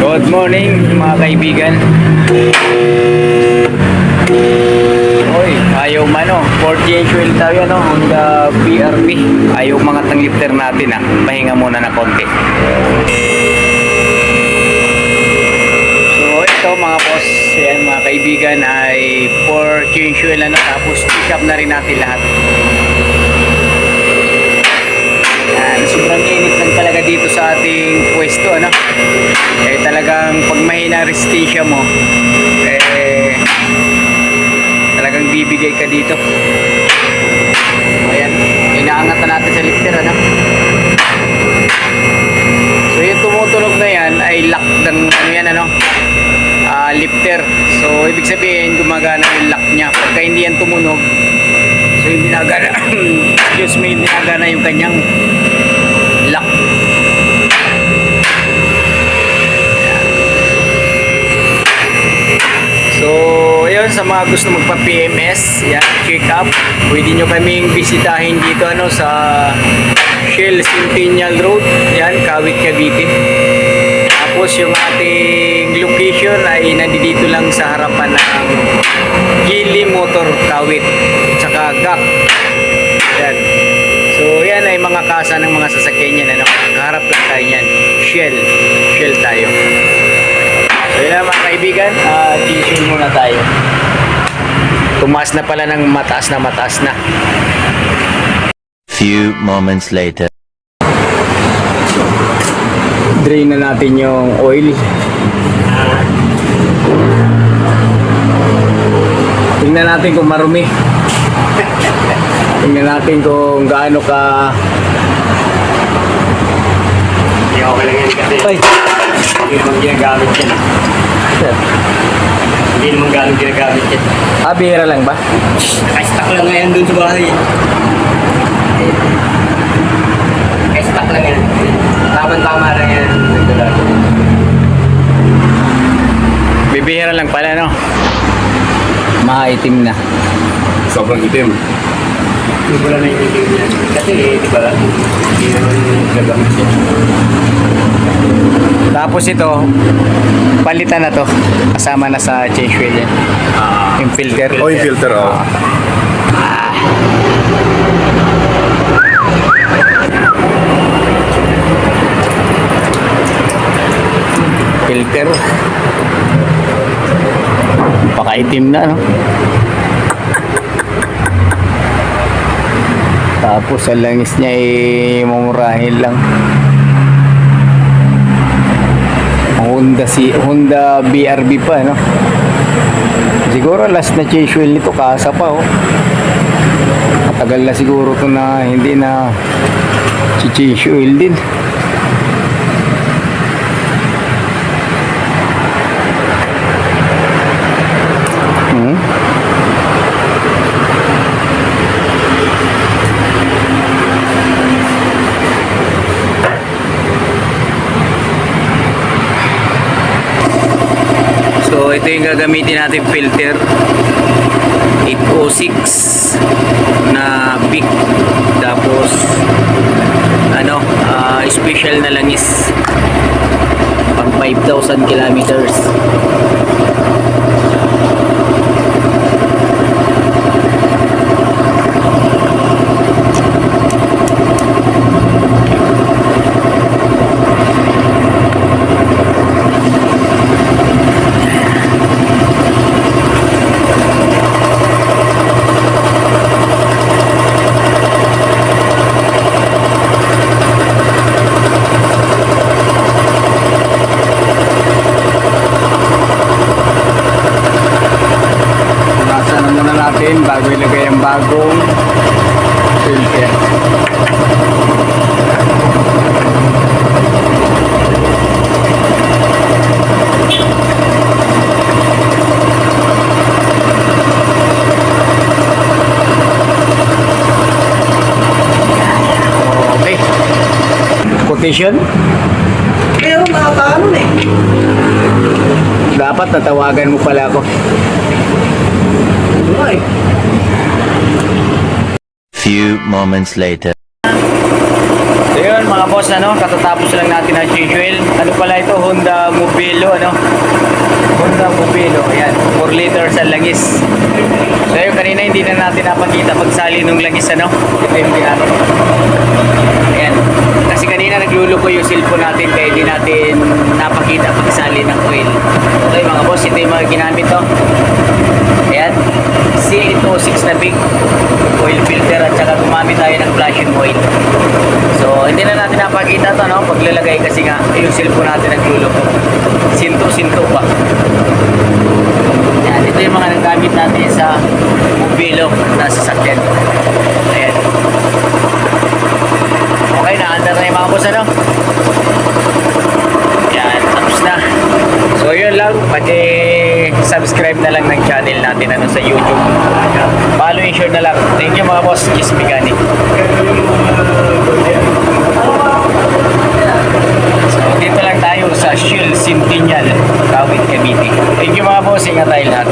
Good morning mga kaibigan. Oy, ayaw mano. 40 fuel tayo no, Honda BRB. Ayaw mga tanglifter natin ah. Pahinga muna na konti. So ito mga boss, yan mga kaibigan ay 4 fuel ano, tapos pick up na rin natin lahat. Yan, sobrang init lang talaga dito sa ating pwesto ano. Eh talagang pag mahina restisya mo eh talagang bibigay ka dito. Ayan, inaangat na natin sa lifter ano. So yung tumutunog na yan ay lock ng ano yan ano, lifter. So ibig sabihin gumagana yung lock nya. Pagka hindi yan tumunog, so hindi nagana excuse me, hindi nagana yung kanyang lock. So, ayun, sa mga gusto magpa-PMS, yan, check up. Pwede nyo kaming bisitahin dito ano, sa Shell Centennial Road, yan, Kawit, Cavite. Tapos yung ating location ay nandito lang sa harapan ng Gili Motor Kawit, tsaka GAC. Yan. So, yan ay mga kasa ng mga sasakyan yan, ano, kaharap lang tayo yan. Shell tayo. So yun mga kaibigan, chill muna tayo. Tumaas na pala ng mataas na. Few moments later. Drain na natin yung oil. Tingnan natin kung marumi. Tingnan natin kung gaano ka. Hindi ako lang yan kasi hindi naman ginagamit yan. Hindi naman gano'ng ginagamit yan. Bihira lang ba? Naka-stock lang ngayon dun sa bahay. Naka-stock lang yan. Tama-tama lang yan. Bibihira lang pala no? Maitim na. Sobrang itim. Hindi ko lang naiintindihan yan. Kasi di ba, hindi naman ginagamit yan. Tapos ito, palitan na to. Kasama na sa change wheel yan. Yung filter. Oh, yung filter, oh. Filter. Pakaitim na, no? Tapos ang langis niya ay mumurahin lang. Honda BRB pa, no? Siguro last na change wheel nito, kasa pa, oh. Matagal na siguro to na hindi na change oil din. So ito yung gagamitin natin filter 806 na big, tapos ano, special na langis pang 5,000 kilometers. Bago ilagay ang bagong filter. Okay. Quotation? Pero nakakaano na eh. Dapat natawagan mo pala ako. Ano eh. Few moments later. So yun mga mga boss, ano, katatapos lang natin ang fuel. Ano pala ito? Honda Mobilo, ano? Honda Mobilo, ayan. 4 liters ang langis. So yun, kanina hindi na natin napakita pagsali nung langis, ano? Ito yung ginagawa. Ayan. Kasi kanina nagluluko yung cellphone natin kaya hindi natin napakita pagsali ng oil. Okay mga boss, ito yung mga ginamit to. Ayan. C806 na big oil filter at saka gumamit tayo ng flashing oil. So hindi na natin napakita to, no? Paglalagay kasi nga yung cellphone natin nagluluko. Sinto pa. Ayan. Ito yung mga nagamit natin sa Mobilo na sasakyan. Ayan. Okay, naandar na yung mga boss, ano? Yan, tapos na. So, yun lang. Pati-subscribe na lang ng channel natin ano, sa YouTube. Follow and share na lang. Thank you mga boss. Kiss Mechanic. So, dito lang tayo sa Shell Centennial, Kawit, Cavite. Thank you mga boss. Ingat tayo lahat.